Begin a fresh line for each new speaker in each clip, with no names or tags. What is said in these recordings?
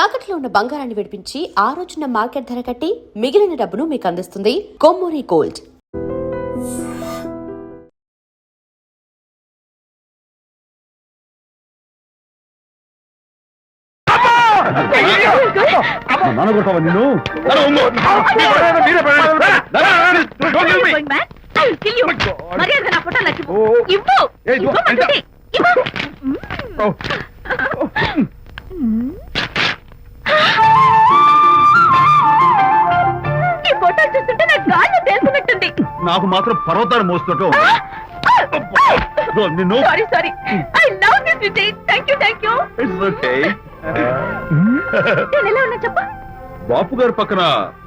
తాకట్లో ఉన్న బంగారాన్ని విడిపించి ఆ రోజున మార్కెట్ ధర కట్టి మిగిలిన డబ్బును మీకు అందిస్తుంది కొమ్మూరి గోల్డ్.
నాకు మాత్రం పర్వతాలు మోస్తుంటూ బాపు గారి పక్కన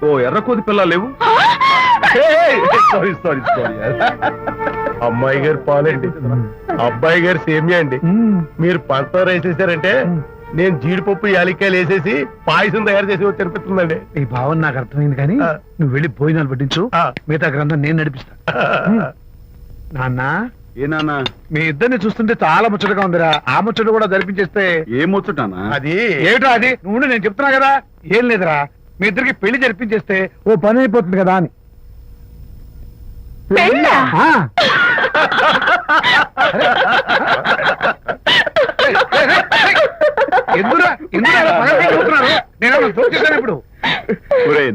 ఓ ఎర్రకోది పిల్ల లేవు. సారీ
అమ్మాయి గారు పాలండి, అబ్బాయి గారు సేమియా అండి. మీరు పంచదార వేసేసారంటే నేను జీడిపప్పు యాలక్కాయలు వేసేసి పాయసం తయారు చేసి తినిపిస్తుందండి.
ఈ భావన నాకు అర్థమైంది, కానీ నువ్వు వెళ్ళి భోజనాలు పట్టించు, మిగతా గ్రంథం నేను నడిపిస్తా. నాన్న,
ఏ నాన్న,
మీ ఇద్దరిని చూస్తుంటే చాలా ముచ్చటగా ఉందిరా. ఆ ముచ్చట కూడా జరిపించేస్తే.
ఏ ముచ్చటానా?
అది ఏమిటో అది నువ్వు నేను చెప్తున్నా కదా. ఏం లేదురా, మీ ఇద్దరికి పెళ్లి జరిపించేస్తే ఓ పని అయిపోతుంది కదా అని.
ఇప్పుడు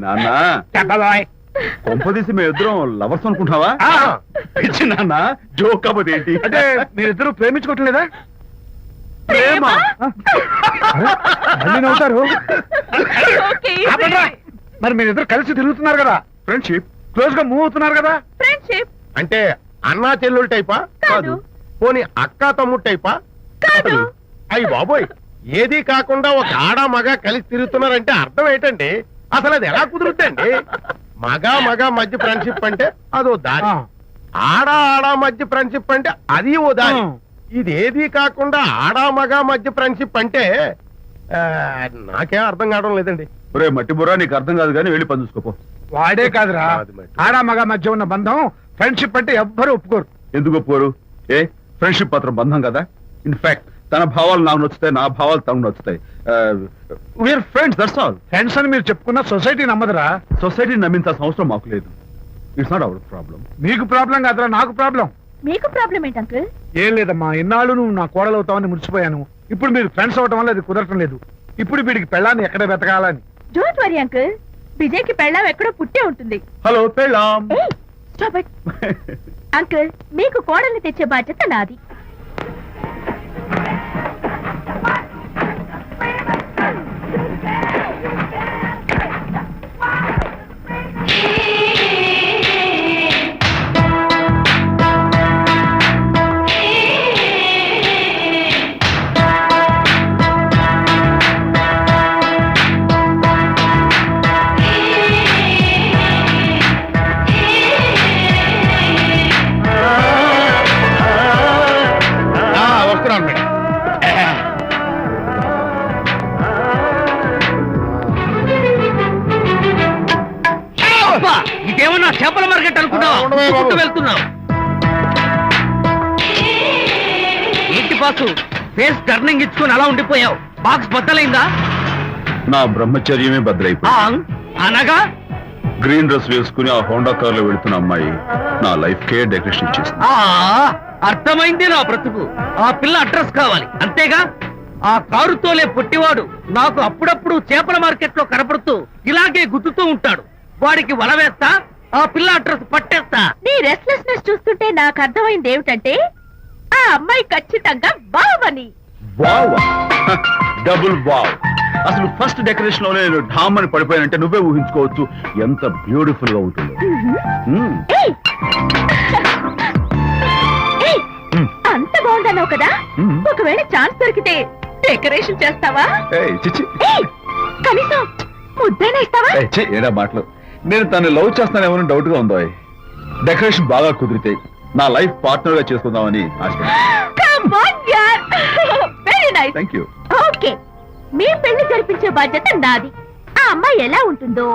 నాన్న కొంపదీసి మేము ఇద్దరం లవర్స్ అనుకుంటావా? ఇచ్చి నాన్న జోక్ కాబట్టి ఏంటి
అంటే మీరిద్దరు ప్రేమించుకోవట్లేదా?
ప్రేమ
మళ్ళీ నవ్వుతారు. మరి మీరిద్దరు కలిసి తిరుగుతున్నారు కదా.
ఫ్రెండ్షిప్.
క్లోజ్ గా మూవ్ అవుతున్నారు కదా.
ఫ్రెండ్షిప్
అంటే అన్నా చెల్లెలు టైపా?
కాదు.
పోనీ అక్కా తమ్ముడు టైపా?
కాదు.
అయ్యి బాబోయ్, ఏది కాకుండా ఒక ఆడ మగ కలిసి తిరుగుతున్నారంటే అర్థం ఏంటండి? అసలు అది ఎలా కుదురుద్దండి? మగ మధ్య ఫ్రెండ్షిప్ అంటే అదో దారి, ఆడ మధ్య ఫ్రెండ్షిప్ అంటే అది ఓ దారి. ఇదేది కాకుండా ఆడ మధ్య ఫ్రెండ్షిప్ అంటే నాకేం అర్థం కావడం లేదండి.
ఒరే మట్టి బుర్రా, నీకు అర్థం కాదు కానీ వెళ్ళి పని చూసుకోపో.
వాడే కాదురా, ఆడ మగ మధ్య ఉన్న బంధం ఫ్రెండ్షిప్ అంటే ఎవ్వరు ఒప్పుకోరు.
ఎందుకు ఒప్పుకోరు? ఏ ఫ్రెండ్షిప్ మాత్రం బంధం కదా. ఇన్ఫాక్ట్ తన భావాలు నాకు నచ్చుతాయి, నా భావాలు తనకు నచ్చుతాయి. We're friends, that's all.
Friends అని మీరు చెప్పుకున్న సొసైటీ నమ్మదురా.
సొసైటీని నమ్మించాల్సిన అవసరం మాకు లేదు. It's not our problem.
మీకు ప్రాబ్లం కాదురా, నాకు ప్రాబ్లం.
మీకు ప్రాబ్లం ఏంటి అంకుల్?
ఏం లేదమ్మా, ఇన్నాళ్ళు నువ్వు నా కోడలు అవుతావని మురిసిపోయాను. ఇప్పుడు మీరు ఫ్రెండ్స్ అవటం వల్ల అది కుదరటం లేదు. ఇప్పుడు వీడికి పెళ్ళాన్ని ఎక్కడ వెతకాలని.
డోంట్ వరీ అంకుల్, విజయ్కి పెళ్ళాం ఎక్కడో పుట్టే ఉంటుంది.
హలో పెళ్ళాం.
స్టాప్ ఇట్ అంకుల్, మీకు కోడల్ని తెచ్చే బాధ్యత నాది.
ఇదేమన్నా చేపల మార్కెట్ అనుకున్నావు? వెళ్తున్నావు ఏంటి బాసు, ఫేస్ టర్నింగ్ ఇచ్చుకొని అలా ఉండిపోయావు? బాక్స్ బద్దలైందా?
నా బ్రహ్మచర్యమే భద్రైపోయి.
అనగా
గ్రీన్ డ్రెస్ వేసుకుని ఆ హోండా కార్ లో వెళుతున్న అమ్మాయి నా లైఫ్ కే డెకరేషన్ ఇచ్చేసింది.
అర్థమైంది నా బ్రతుకు. ఆ పిల్ల అడ్రస్ కావాలి అంతేగా. ఆ కారుతోలే పొట్టివాడు నాకు అప్పుడప్పుడు చేపల మార్కెట్ లో కనపడుతూ ఇలాగే గుద్దుతూ ఉంటాడు. వాడికి వల వేస్తా, ఆ పిల్ల అడ్రస్ పట్టేస్తా.
నీ రెస్ట్లెస్నెస్ చూస్తుంటే నాకు అర్థమైంది ఏమిటంటే ఆ అమ్మాయి ఖచ్చితంగా బావని.
Double wow. అసలు ఫస్ట్ డెకరేషన్ లో నేను ఢామ్ అని పడిపోయానంటే నువ్వే ఊహించుకోవచ్చు ఎంత బ్యూటిఫుల్ గా ఉంటుందో.
అంత బాగుందన్నావు కదా, ఒకవేళ ఛాన్స్ దొరికితే డెకరేషన్ చేస్తావా? కనీసం ముద్దైనా ఇస్తావా?
ఏడా మాటలు. నేను తను లవ్ చేస్తానేమో డౌట్ గా ఉందో. డెకరేషన్ బాగా కుదిరితే నా లైఫ్ పార్ట్నర్ గా చేసుకుందామని ఆశ. Thank you.
ఓకే, మీ పెళ్లి జరిపించే బాధ్యత నాది. ఆ అమ్మాయి ఎలా ఉంటుందో,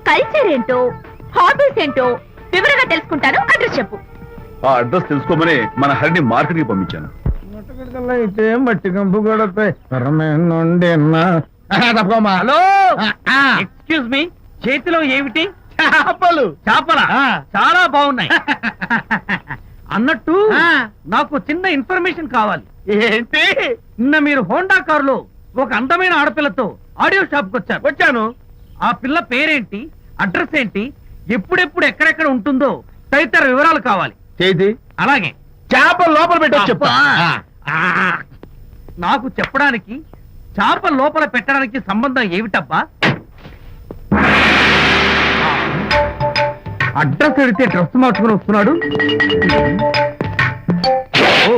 కల్చర్ ఏంటో, హాబీస్ ఏంటో వివరంగా తెలుసుకుంటాను. అడ్రస్ చెప్పు.
ఆ అడ్రస్ తెలుసుకోమని మన హరిని మార్కెట్ కి పంపించాను.
అయితే మట్టి కంపు కొడతాయి
తప్పకోమా
హలో ఎక్స్క్యూజ్ మీ, చేతిలో ఏమిటి?
చేపలు.
చేపల
ఆ.
చాలా బాగున్నాయి. అన్నట్టు నాకు చిన్న ఇన్ఫర్మేషన్ కావాలి.
ఏంటి?
నిన్న మీరు హోండా కారులో ఒక అందమైన ఆడపిల్లతో ఆడియో షాప్ కు వచ్చారు.
వచ్చాను.
ఆ పిల్ల పేరేంటి, అడ్రస్ ఏంటి, ఎప్పుడెప్పుడు ఎక్కడెక్కడ ఉంటుందో తదితర వివరాలు కావాలి.
చేతి
అలాగే
చేపలు లోపల పెట్టి చెప్తా.
ఆ, నాకు చెప్పడానికి చేప లోపల పెట్టడానికి సంబంధం ఏమిటబ్బా? అడ్రస్ అడిగితే డ్రెస్ మార్చుకుని వస్తున్నాడు. ఓ,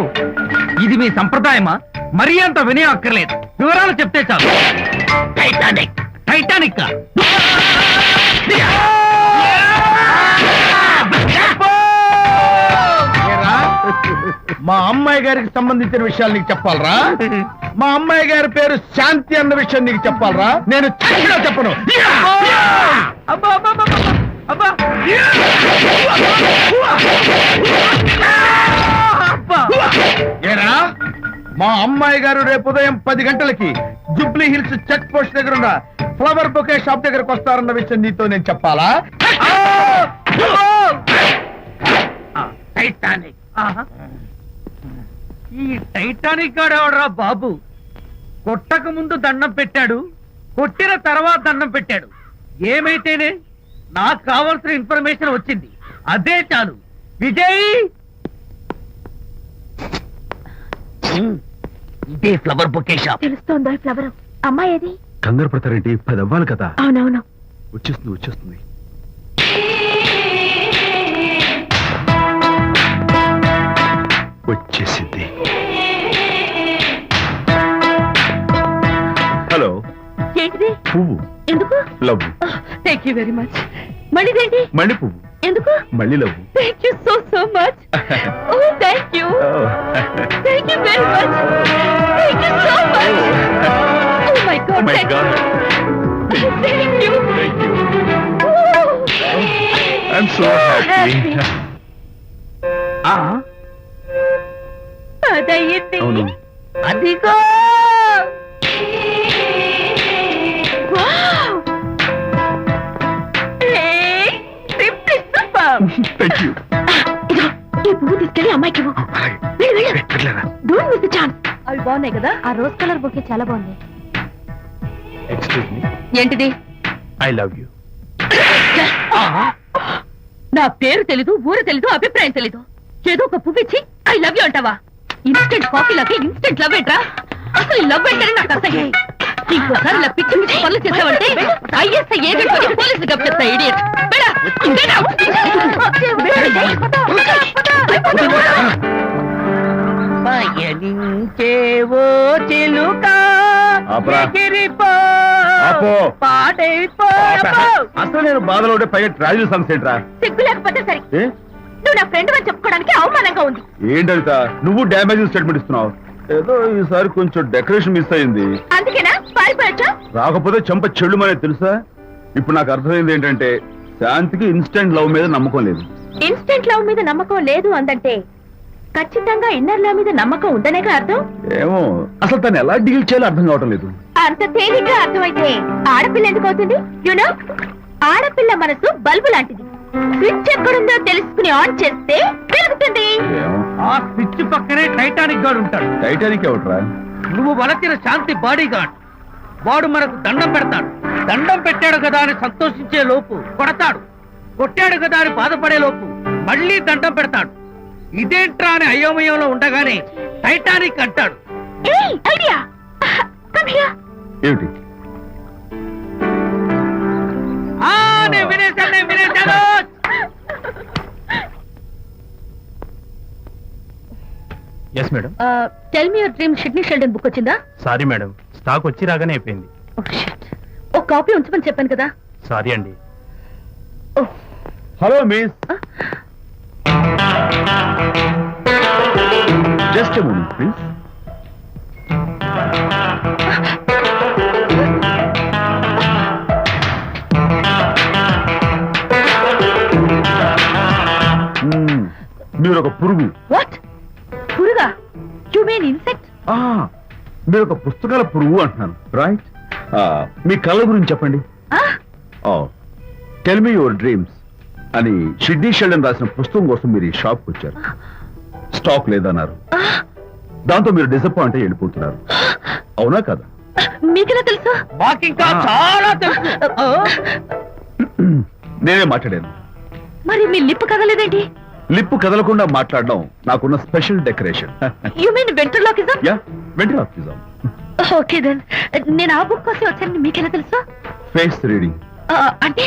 ఇది మీ సంప్రదాయమా? మరీ అంత వినయం అక్కర్లేదు, వివరాలు చెప్తే చాలు. టైటానిక్. టైటానిక్
ఏరా, మా అమ్మాయి గారికి సంబంధించిన విషయాలు నీకు చెప్పాలరా? మా అమ్మాయి గారి పేరు శాంతి అన్న విషయం నీకు చెప్పాలరా? నేను చచ్చినా చెప్పను.
అబ్బా అబ్బా అబ్బా, అబ్బా అబ్బా.
ఏరా, మా అమ్మాయి గారు రేపు ఉదయం 10 గంటలకి జూబ్లీ హిల్స్ చెక్ పోస్ట్ దగ్గర ఉన్న ఫ్లవర్ బొకే షాప్ దగ్గరకు వస్తారన్న విషయం నీతో నేను చెప్పాలా?
టైటానిక్. ఆహా. ఈ టైటానిక్ గాడెవడరా బాబు? కొట్టక ముందు దండం పెట్టాడు, కొట్టిన తర్వాత దండం పెట్టాడు. ఏమైతేనే నాకు కావాల్సిన ఇన్ఫర్మేషన్ వచ్చింది, అదే చాలు. విజయ్, ఇదే ఫ్లవర్ బొకే షాప్.
తెలుస్తోందో ఫ్లవర్. అమ్మాయి ఏది?
కంగారు పడతారేంటి? 10 అవ్వాలి కదా.
అవునవును.
వచ్చేస్తుంది వచ్చేస్తుంది. వచ్చేసింది. హలో.
ఏంటిది?
పువ్వు.
ఎందుకు?
Love.
Thank you very much. మళ్ళీదేంటి?
మళ్ళీ పువ్వు.
ఎందుకు?
మళ్ళీ love.
Thank you so much. Oh thank you. Thank you very much. Thank you so much. Oh my god.
My god.
Thank you.
Thank you. I'm so happy.
అదయ్యింది.
అవును.
అదిగో. Wow. ఏయ్, simply super.
Thank you.
ఇదిగో, ఈ పువ్వు తీసుకెళ్ళి అమ్మాయికి ఇవ్వు. వెళ్ళు, వెళ్ళు. Don't miss the chance. అవి బాగున్నాయి కదా? ఆ రోజ్ కలర్ బొకే చాలా బాగుంది.
Excuse me.
ఏంటిది?
I love you.
నా పేరు తెలీదు, ఊరు తెలీదు, అభిప్రాయం తెలీదు. ఏదో ఒక పువ్వు ఇచ్చి ఐ లవ్ యూ అంటావా? ఇన్స్టెంట్ కాఫీ లాగే ఇన్స్టెంట్ లవ్ ఏంట్రా? అసలు ఈ లవ్ ఏంటని నాకు అసహ్యం. ఇంకోసారి ఇలా పిచ్చి పిచ్చి పనులు చేసావంటే ఐఎస్ఐ ఏజెంట్ వచ్చి పోలీసులు గప్పిస్తా. ఇడియట్.
పయనించేవో చిలుక
ఆపరా.
ఎగిరిపో,
ఆపో.
పాడైపో.
అసలు నేను బాధలో ఉంటే పైగా ట్రాజడీ సాంగ్స్ ఏంట్రా?
సిగ్గు లేకపోతే సరే.
ఏ?
నువ్వు నా ఫ్రెండ్ అని చెప్పుకోవడానికి అవమానంగా ఉంది.
ఏంటంట నువ్వు డ్యామేజింగ్ స్టేట్మెంట్ ఇస్తున్నావు? ఏదో ఈసారి కొంచెం డెకరేషన్ మిస్ అయింది.
అందుకేనా పారిపోయొచ్చా?
రాకపోతే చెంప చెల్లుమనే తెలుసా? ఇప్పుడు నాకు అర్థమైంది ఏంటంటే శాంతికి ఇన్స్టెంట్ లవ్ మీద నమ్మకం లేదు.
ఇన్స్టెంట్ లవ్ మీద నమ్మకం లేదు అందంటే ఖచ్చితంగా ఇన్నర్ లవ్ మీద నమ్మకం ఉందనేగా అర్థం.
ఏమో అసలు తను ఎలా డీల్ చేయాలో అర్థం కావటం లేదు.
అంత తేలిగ్గా అర్థమైతే ఆడపిల్ల ఎందుకు అవుతుంది? యునో, ఆడపిల్ల మనసు బల్బు లాంటిది. స్విచ్ ఎక్కడుందో తెలుసుకుని ఆన్ చేస్తే పెరుగుతుంది.
ఏమో
ఆ స్విచ్ పక్కనే టైటానిక్ గాడు ఉంటాడు.
టైటానిక్ ఎవట్రా?
నువ్వు వలచిన శాంతి బాడీ గార్డ్. వాడు మనకు దండం పెడతాడు. దండం పెట్టాడు కదా అని సంతోషించే లోపు కొడతాడు. కొట్టాడు కదా అని బాధపడే లోపు మళ్ళీ దండం పెడతాడు. ఇదేంట్రా అని అయోమయంలో ఉండగానే టైటానిక్ అంటాడు.
ఏయ్, ఐడియా. Come here.
ఏమిటి?
నేను వినేశాను.
Yes madam.
Tell me your dream Sidney Sheldon book వచ్చిందా?
సారీ మేడం, స్టాక్ వచ్చి రాగానే అయిపోయింది.
ఒక కాపీ ఉంచమని చెప్పాను కదా.
సారీ అండి.
Hello miss. Just a moment please. మీరు ఒక పురుగు.
వాట్? పురుగా? You mean insect?
మీరు ఒక పుస్తకాల పురుగు అంటున్నాను. రైట్? మీ కళ్ళ గురించి చెప్పండి. టెల్ మీ యువర్ డ్రీమ్స్ అని షిడ్నీ షెల్డన్ రాసిన పుస్తకం కోసం మీరు ఈ షాప్కి వచ్చారు. స్టాక్ లేదన్నారు. దాంతో మీరు డిసప్పాయింట్ అయ్యి వెళ్ళిపోతున్నారు. అవునా కదా?
మీకెలా తెలుసు?
మాకింకా చాలా తెలుసు.
నేనే మాట్లాడాను.
మరి మీ లిప్ కదలేదేంటి?
లిప్పు కదలకుండా మాట్లాడడం నాకున్న special decoration.
You mean ventriloquism?
Yeah, ventriloquism.
Okay then. నేను ఆ బుక్ కోసం వచ్చానని మీకెలా తెలుసు?
Face reading.
అంటే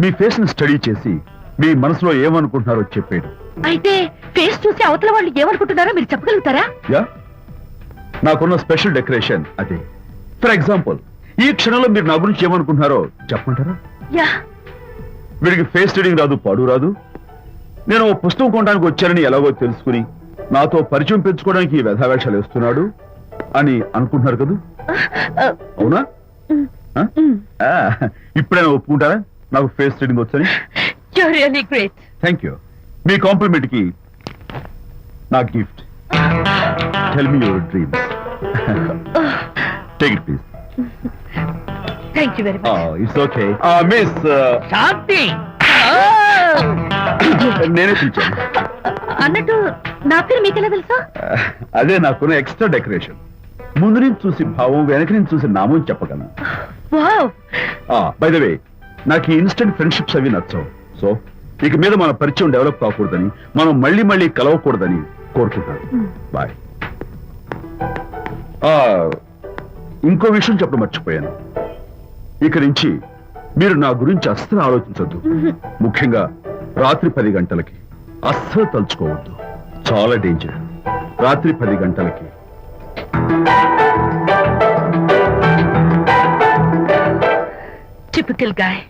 మీ ఫేస్ ని స్టడీ చేసి మీ మనసులో ఏమనుకుంటున్నారో చెప్పేది.
అయితే ఫేస్ చూసి అవతల వాళ్ళు ఏమనుకుంటున్నారో మీరు చెప్పగలుగుతారా?
యా, నాకున్న స్పెషల్ డెకరేషన్ అదే. ఫర్ ఎగ్జాంపుల్, ఈ క్షణంలో మీరు నా గురించి ఏమనుకుంటున్నారో చెప్పమంటారా?
యా.
వీడికి ఫేస్ రీడింగ్ రాదు, పాడు రాదు. నేను ఓ పుస్తకం కొనడానికి వచ్చానని ఎలాగో తెలుసుకుని నాతో పరిచయం పెంచుకోవడానికి ఈ వ్యధావేషాలు వేస్తున్నాడు అని అనుకుంటున్నారు కదా? అవునా? ఇప్పుడైనా ఒప్పుకుంటారా నాకు ఫేస్ రీడింగ్ వచ్చని?
You really great.
Thank you. మీ కాంప్లిమెంట్ కి నా gift. Tell me your dreams. Take it please.
Thank you very much.
It's okay. Miss
Shanti.
నేనే పిలిచాను.
అన్నట్టు నా పేరు మీకెలా తెలుసా?
అదే నాకున్న ఎక్స్ట్రా డెకరేషన్. ముందు నుంచి చూసి భావం, వెనక నుంచి చూసి నామం చెప్పగలను.
వావ్.
బై ద వే, నాకు ఈ ఇన్స్టెంట్ ఫ్రెండ్షిప్స్ అవి నచ్చవు. సో ఇక మీద మన పరిచయం డెవలప్ కాకూడదని, మనం మళ్ళీ మళ్ళీ కలవకూడదని కోరుకుంటాను. బాయ్. ఇంకో విషయం చెప్పడం మర్చిపోయాను. ఇక నుంచి మీరు నా గురించి అస్సలు ఆలోచించొద్దు. ముఖ్యంగా రాత్రి 10 గంటలకి అస్సలు తలుచుకోవద్దు. చాలా డేంజర్. రాత్రి 10 గంటలకి.
Typical guy.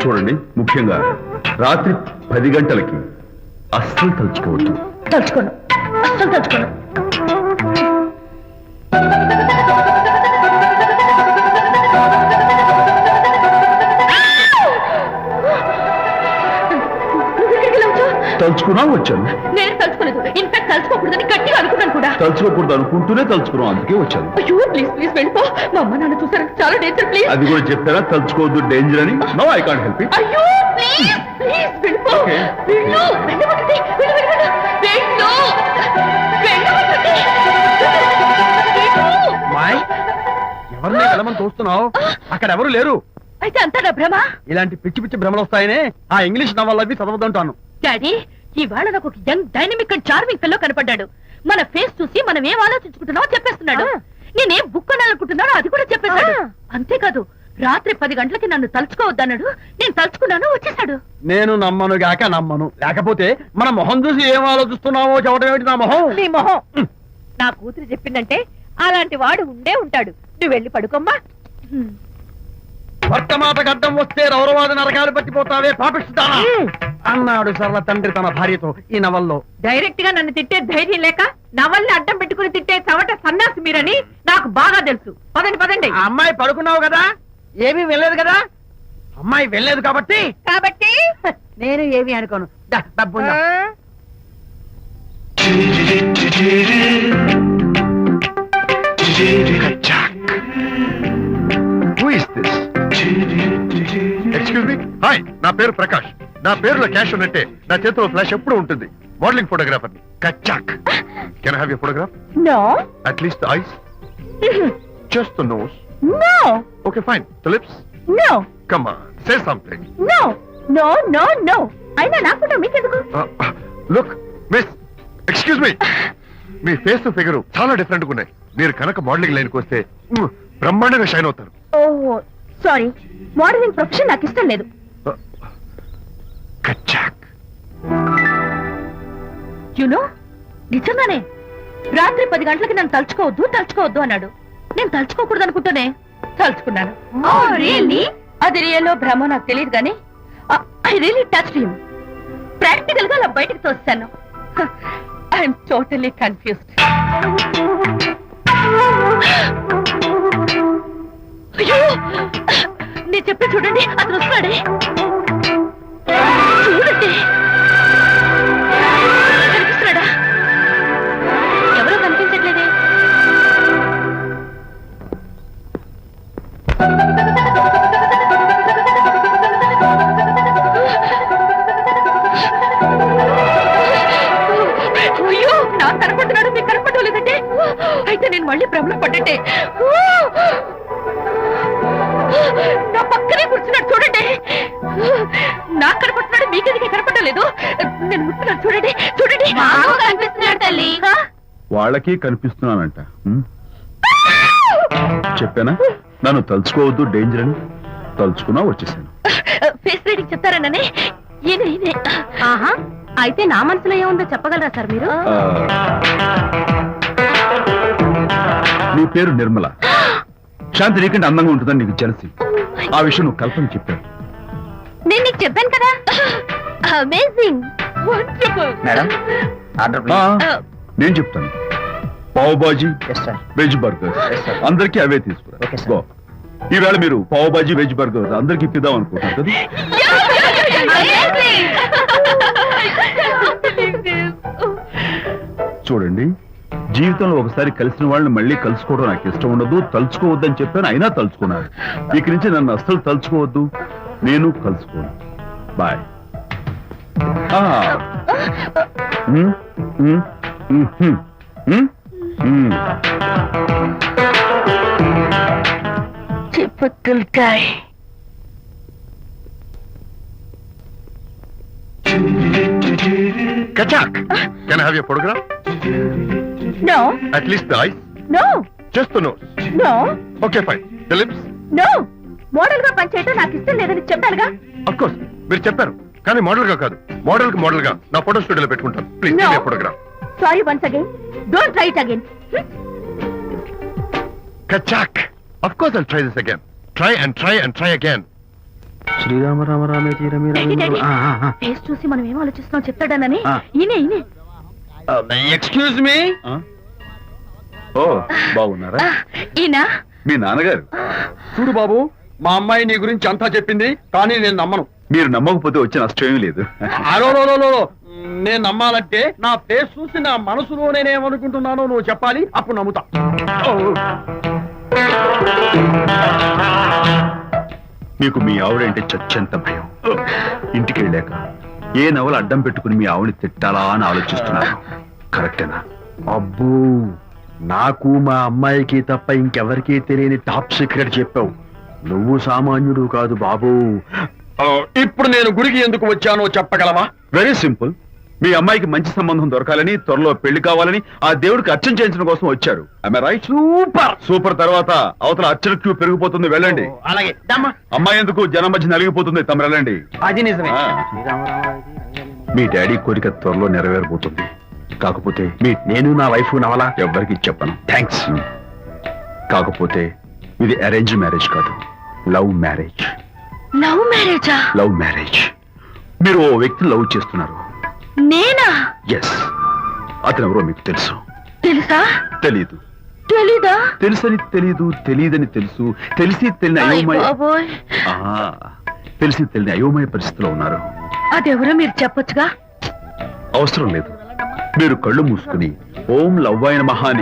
చూడండి, ముఖ్యంగా రాత్రి 10 గంటలకి అస్సలు తలుచుకోవద్దు.
తలుచుకోను, అస్సలు తలుచుకోను.
తలుచుకున్నా వచ్చాను.
నేను తలుచుకోలేదు. ఇన్ఫాక్ట్ తలుచుకోకూడదని గట్టిగా అనుకున్నాను కూడా.
తలుచుకోకూడదు అనుకుంటూనే తలుచుకున్నాం, అందుకే వచ్చాను.
అయ్యో ప్లీజ్ ప్లీజ్ వెళ్ళిపో. మా అమ్మ నాన్న చూసారు, చాలా డేంజర్. ప్లీజ్.
అది కూడా చెప్పారా తలుచుకోవద్దు డేంజర్ అని? No, I can't help it.
అయ్యో ప్లీజ్ ప్లీజ్ వెళ్ళిపో.
Okay.
వెళ్ళు, వెళ్ళమంటుంది. వెళ్ళు వెళ్ళు వెళ్ళు. వెళ్ళు, వెళ్ళమంటుంది. వెళ్ళు.
మాయ్, ఎవరిని వెళ్ళమని చూస్తున్నావు? అక్కడ ఎవరు లేరు.
అయితే అంతా నా భ్రమ?
ఇలాంటి పిచ్చి పిచ్చి భ్రమలు వస్తాయనే ఆ ఇంగ్లీష్ నవల్ అవి చదవదంటాను.
డాడీ, ఇవాళ నాకు ఒక young dynamic and charming pillow కనపడ్డాడు. మన ఫేస్ చూసి మనం ఏం ఆలోచించుకుంటున్నామో చెప్పేస్తున్నాడు. నేనేం బుక్ కొనాలనుకుంటున్నానో అది కూడా చెప్పేశాడు. అంతేకాదు, రాత్రి 10 గంటలకి నన్ను తలుచుకోవద్దన్నాడు. నేను తలుచుకున్నాను, వచ్చేసాడు.
నేను నమ్మను గాక నమ్మను. లేకపోతే మన మొహం చూసి ఏం ఆలోచిస్తున్నావో చెప్పడం ఏమిటి నా మొహం?
నీ మొహం. నా కూతురు చెప్పిందంటే అలాంటి వాడు ఉండే ఉంటాడు. నువ్వు వెళ్ళి పడుకోమ్మా.
భర్తమాతకు అడ్డం వస్తే రౌరవాది నరకాలు పట్టిపోతావే పాపిస్తానా అన్నాడు సరళ తండ్రి తన భార్యతో ఈ నవల్లో.
డైరెక్ట్ గా నన్ను తిట్టే ధైర్యం లేక నవల్ని అడ్డం పెట్టుకుని తిట్టే చవట సన్నాసి మీరని నాకు బాగా తెలుసు. పదండి పదండి.
ఆ అమ్మాయి పడుకున్నావు కదా, ఏమీ వెళ్ళలేదు కదా. అమ్మాయి వెళ్ళలేదు కాబట్టి
నేను ఏమి అనుకోను.
డబ్బు
ఎక్స్క్యూజ్ మీ. హాయ్, నా పేరు ప్రకాష్. నా పేరులో క్యాష్ ఉన్నట్టే నా చేతిలో ఫ్లాష్ ఎప్పుడు ఉంటుంది. మోడలింగ్ ఫోటోగ్రాఫర్ కచ్చాక్. Can I have your photograph?
No
at least eyes, just the nose.
No
okay fine. The lips.
No
come on, say something.
No no no no. అయినా నాకుంటా మీకెందుకు?
Look miss, excuse me. మీ face figure చాలా different గా ఉన్నాయి. మీరు కనుక modelling లైన్కి వస్తే బ్రహ్మాండంగా షైన్ అవుతారు.
ఓహో సారీ, మోడలింగ్ ప్రొఫెషన్ నాకు ఇష్టం లేదు.
కచ్చాక్.
యునో, నిజంగానే రాత్రి 10 గంటలకి నన్ను తలుచుకోవద్దు అన్నాడు. నేను తలుచుకోకూడదు అనుకుంటూనే తలుచుకున్నాను. అది రియల్లో భ్రమ నాకు తెలియదు కానీ I really touched him. Practical గా అలా బయటకు తోస్తాను. I'm totally confused. అయ్యో, నేను చెప్పి చూడండి, అతను వస్తున్నాడే. చూడండి. నాకు కనపడుతున్నాడు మీకు కనపడడం లేదంటే అయితే నేను మళ్ళీ భ్రమలో పడ్డంటే నా పక్కనే కూర్చున్నాడు చూడండి. నాకు కనపడుతున్నాడు మీకెందుకే కనపడడం లేదు? నేను ముట్టున్నాను చూడండి చూడండి కనిపిస్తున్నాడు తల్లి.
వాళ్ళకి కనిపిస్తున్నానంట. చెప్పానా నన్ను తలుచుకోవద్దు డేంజర్ అని? తలుచుకున్నా వచ్చేసాను.
ఫేస్ రీడింగ్ చెప్తారననే ఈయనే. ఆహా, అయితే నా మనసులో ఏముందో చెప్పగలరా సార్ మీరు?
నీ పేరు నిర్మల. శాంతి నీకంటే అందంగా ఉంటుందని నీకు తెలిసి ఆ విషయం నువ్వు కల్పన చెప్పావు.
నేను నీకు చెప్పాను కదా. Amazing, wonderful.
మేడం
నేను చెప్తాను. పావ్ బాజీ, వెజ్ బర్గర్ అందరికీ అవే తీసుకురా. గో. ఈవేళ మీరు పావ్ బాజీ వెజ్ బర్గర్ అందరికీ ఇప్పిద్దాం అనుకుంటున్నారు కదా? చూడండి, జీవితంలో ఒకసారి కలిసిన వాళ్ళని మళ్ళీ కలుసుకోవడం నాకు ఇష్టం ఉండదు. తలుచుకోవద్దని చెప్పాను, అయినా తలుచుకున్నారు. ఇక నుంచి నన్ను అస్సలు తలుచుకోవద్దు, నేను కలుసుకోను. బాయ్.
చిప్పకుల్కాయ్.
Kachak, can I have your photograph?
No
At least the eyes,
no
just the nose.
No
Okay, fine. The lips?
No. Model గా పనిచేయటం నాకు ఇష్టం లేదని చెప్పానుగా.
Of course, మీరు చెప్పారు. కానీ మోడల్ గా కాదు, మోడల్ కి మోడల్ గా నా ఫోటో స్టూడియోలో పెట్టుకుంటాను. Please
No.
Photograph.
Sorry once again. Don't try it again.
Kachak. Of course I'll try this again. Try and try and try again.
Sri Rama Rama రామే తీరమే
ఫేస్ చూసి మనం ఏం ఆలోచిస్తున్నాం చెప్తాడనని. ఈయనే.
Excuse me.
ఓ బాగున్నారా?
ఈయన
మీ నాన్నగారు.
చూడు బాబు, మా అమ్మాయి నీ గురించి అంతా చెప్పింది, కానీ నేను నమ్మను.
మీరు నమ్మకపోతే వచ్చే నష్టం ఏమీ లేదు.
అలో నేను నమ్మాలంటే నా ఫేస్ చూసి నా మనసులో నేనేమనుకుంటున్నానో నువ్వు చెప్పాలి, అప్పుడు నమ్ముతా.
మీకు మీ ఆవిడంటే చచ్చెంత భయం. ఇంటికి వెళ్ళాక ఏ నవల అడ్డం పెట్టుకుని మీ ఆవిడని తిట్టాలా అని ఆలోచిస్తున్నాను. కరెక్టేనా?
అబ్బో, నాకు మా అమ్మాయికి తప్ప ఇంకెవరికీ తెలియని టాప్ సీక్రెట్ చెప్పావు. నువ్వు సామాన్యుడు కాదు బాబు.
ఇప్పుడు నేను గుడికి ఎందుకు వచ్చానో చెప్పగలవా?
Very simple. మీ అమ్మాయికి మంచి సంబంధం దొరకాలని, త్వరలో పెళ్లి కావాలని ఆ దేవుడికి అర్చన చేయించడం కోసం వచ్చారు. రైట్? సూపర్. తర్వాత అవతల అర్చన క్యూ పెరిగిపోతుంది, వెళ్ళండి.
అలాగే.
అమ్మాయి ఎందుకు జనం మధ్య నలిగిపోతుంది, తమరు వెళ్ళండి.
అది నిజమే.
మీ డాడీ కోరిక త్వరలో నెరవేరబోతుంది. కాకపోతే నేను నా వైఫ్ నవలా ఎవ్వరికి చెప్పను. థ్యాంక్స్. కాకపోతే ఇది అరేంజ్ మ్యారేజ్ కాదు, లవ్ మ్యారేజ్.
లవ్ మ్యారేజా?
Love marriage. మీరు ఓ వ్యక్తిని లవ్ చేస్తున్నారు.
నేనా?
ఎస్. అతను ఎవరో మీకు తెలుసు.
తెలుసా?
తెలీదు.
తెలీదా?
తెలుసని తెలీదు, తెలియదని తెలుసు, తెలిసి తెలియని అయోమయ
బాబోయ్,
తెలిసి తెలియని అయోమయ పరిస్థితిలో ఉన్నారు.
అదెవరో మీరు చెప్పొచ్చుగా.
అవసరం లేదు. మీరు కళ్ళు మూసుకుని ఓం లవ్వాయ నమః అని